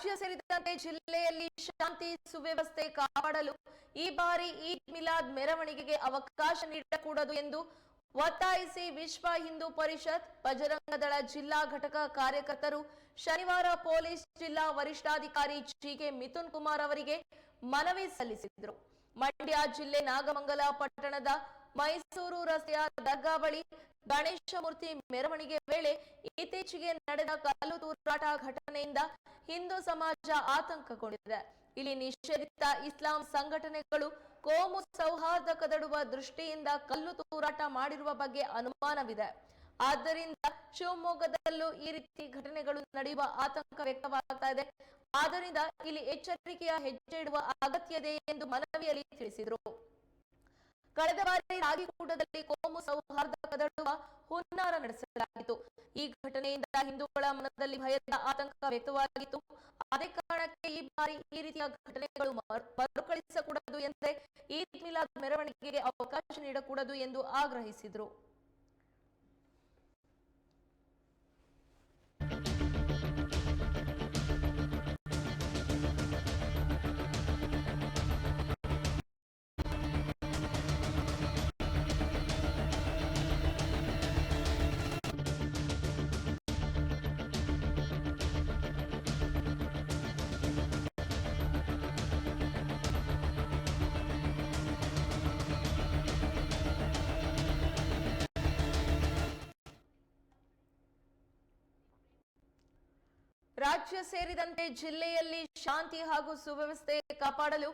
ರಾಜ್ಯ ಸೇರಿದಂತೆ ಜಿಲ್ಲೆಯಲ್ಲಿ ಶಾಂತಿ ಸುವ್ಯವಸ್ಥೆ ಕಾಪಾಡಲು ಈ ಬಾರಿ ಈದ್ ಮಿಲಾದ್ ಮೆರವಣಿಗೆಗೆ ಅವಕಾಶ ನೀಡಕೂಡದು ಎಂದು ಒತ್ತಾಯಿಸಿ ವಿಶ್ವ ಹಿಂದೂ ಪರಿಷತ್ ಬಜರಂಗದಳ ಜಿಲ್ಲಾ ಘಟಕ ಕಾರ್ಯಕರ್ತರು ಶನಿವಾರ ಪೊಲೀಸ್ ಜಿಲ್ಲಾ ವರಿಷ್ಠಾಧಿಕಾರಿ ಜಿಕೆ ಮಿಥುನ್ ಕುಮಾರ್ ಅವರಿಗೆ ಮನವಿ ಸಲ್ಲಿಸಿದರು. ಮಂಡ್ಯ ಜಿಲ್ಲೆ ನಾಗಮಂಗಲ ಪಟ್ಟಣದ ಮೈಸೂರು ರಸ್ತೆಯ ದರ್ಗಾ ಬಳಿ ಗಣೇಶ ಮೂರ್ತಿ ಮೆರವಣಿಗೆ ವೇಳೆ ಇತ್ತೀಚೆಗೆ ನಡೆದ ಕಲ್ಲು ತೂರಾಟ ಘಟನೆಯಿಂದ ಹಿಂದೂ ಸಮಾಜ ಆತಂಕಗೊಂಡಿದೆ. ಇಲ್ಲಿ ನಿಷೇಧಿತ ಇಸ್ಲಾಂ ಸಂಘಟನೆಗಳು ಕೋಮು ಸೌಹಾರ್ದ ಕದಡುವ ದೃಷ್ಟಿಯಿಂದ ಕಲ್ಲು ತೂರಾಟ ಮಾಡಿರುವ ಬಗ್ಗೆ ಅನುಮಾನವಿದೆ. ಆದ್ದರಿಂದ ಶಿವಮೊಗ್ಗದಲ್ಲೂ ಈ ರೀತಿ ಘಟನೆಗಳು ನಡೆಯುವ ಆತಂಕ ವ್ಯಕ್ತವಾಗ್ತಾ ಇದೆ. ಆದ್ದರಿಂದ ಇಲ್ಲಿ ಎಚ್ಚರಿಕೆಯ ಹೆಜ್ಜೆ ಇಡುವ ಅಗತ್ಯ ಇದೆ ಎಂದು ಮನವಿಯಲ್ಲಿ ತಿಳಿಸಿದರು. ಕಳೆದ ಬಾರಿ ರಾಗಿಗೂಡದಲ್ಲಿ ಕೋಮು ಸೌಹಾರ್ದ ಕದಡುವ ಹುನ್ನಾರ ನಡೆಸಲಾಗಿತ್ತು. ಈ ಘಟನೆಯಿಂದ ಹಿಂದೂಗಳ ಮನದಲ್ಲಿ ಭಯದ ಆತಂಕ ವ್ಯಕ್ತವಾಗಿತ್ತು. ಅದೇ ಕಾರಣಕ್ಕೆ ಈ ಬಾರಿ ಈ ರೀತಿಯ ಘಟನೆಗಳು ಮರುಕಳಿಸಕೂಡದು ಎಂದರೆ ಈದ್ ಮಿಲಾದ್ ಮೆರವಣಿಗೆಗೆ ಅವಕಾಶ ನೀಡಕೂಡದು ಎಂದು ಆಗ್ರಹಿಸಿದರು. ರಾಜ್ಯ ಸೇರಿದಂತೆ ಜಿಲ್ಲೆಯಲ್ಲಿ ಶಾಂತಿ ಹಾಗೂ ಸುವ್ಯವಸ್ಥೆ ಕಾಪಾಡಲು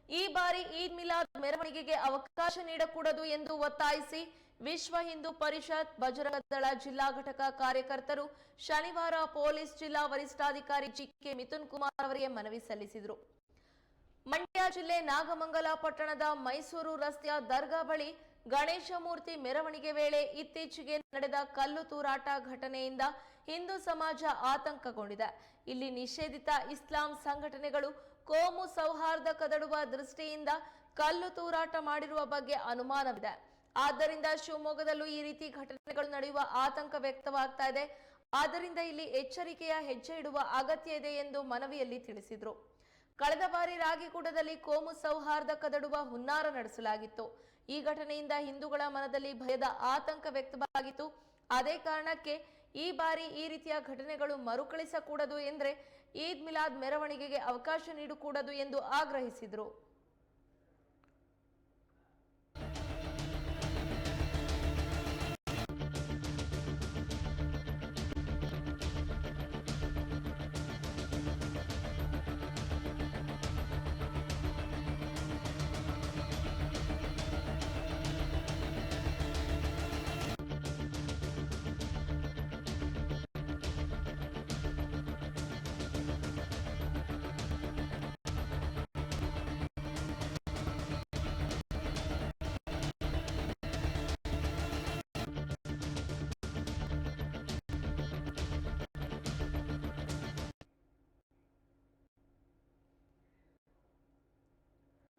ಈ ಬಾರಿ ಈದ್ ಮಿಲಾದ್ ಮೆರವಣಿಗೆಗೆ ಅವಕಾಶ ನೀಡಕೂಡದು ಎಂದು ಒತ್ತಾಯಿಸಿ ವಿಶ್ವ ಹಿಂದೂ ಪರಿಷತ್ ಬಜರಂಗದಳ ಜಿಲ್ಲಾ ಘಟಕ ಕಾರ್ಯಕರ್ತರು ಶನಿವಾರ ಪೊಲೀಸ್ ಜಿಲ್ಲಾ ವರಿಷ್ಠಾಧಿಕಾರಿ ಜಿಕೆ ಮಿಥುನ್ ಕುಮಾರ್ ಅವರಿಗೆ ಮನವಿ ಸಲ್ಲಿಸಿದರು. ಮಂಡ್ಯ ಜಿಲ್ಲೆ ನಾಗಮಂಗಲ ಪಟ್ಟಣದ ಮೈಸೂರು ರಸ್ತೆಯ ದರ್ಗಾ ಬಳಿ ಗಣೇಶ ಮೂರ್ತಿ ಮೆರವಣಿಗೆ ವೇಳೆ ಇತ್ತೀಚೆಗೆ ನಡೆದ ಕಲ್ಲು ತೂರಾಟ ಘಟನೆಯಿಂದ ಹಿಂದೂ ಸಮಾಜ ಆತಂಕಗೊಂಡಿದೆ. ಇಲ್ಲಿ ನಿಷೇಧಿತ ಇಸ್ಲಾಂ ಸಂಘಟನೆಗಳು ಕೋಮು ಸೌಹಾರ್ದ ಕದಡುವ ದೃಷ್ಟಿಯಿಂದ ಕಲ್ಲು ತೂರಾಟ ಮಾಡಿರುವ ಬಗ್ಗೆ ಅನುಮಾನವಿದೆ. ಆದ್ದರಿಂದ ಶಿವಮೊಗ್ಗದಲ್ಲೂ ಈ ರೀತಿ ಘಟನೆಗಳು ನಡೆಯುವ ಆತಂಕ ವ್ಯಕ್ತವಾಗ್ತಾ ಇದೆ. ಆದ್ದರಿಂದ ಇಲ್ಲಿ ಎಚ್ಚರಿಕೆಯ ಹೆಜ್ಜೆ ಇಡುವ ಅಗತ್ಯ ಇದೆ ಎಂದು ಮನವಿಯಲ್ಲಿ ತಿಳಿಸಿದರು. ಕಳೆದ ಬಾರಿ ರಾಗಿಗೂಡದಲ್ಲಿ ಕೋಮು ಸೌಹಾರ್ದ ಕದಡುವ ಹುನ್ನಾರ ನಡೆಸಲಾಗಿತ್ತು. ಈ ಘಟನೆಯಿಂದ ಹಿಂದೂಗಳ ಮನದಲ್ಲಿ ಭಯದ ಆತಂಕ ವ್ಯಕ್ತವಾಗಿತ್ತು. ಅದೇ ಕಾರಣಕ್ಕೆ ಈ ಬಾರಿ ಈ ರೀತಿಯ ಘಟನೆಗಳು ಮರುಕಳಿಸಕೂಡದು ಎಂದರೆ ಈದ್ ಮಿಲಾದ್ ಮೆರವಣಿಗೆಗೆ ಅವಕಾಶ ನೀಡಕೂಡದು ಎಂದು ಆಗ್ರಹಿಸಿದರು.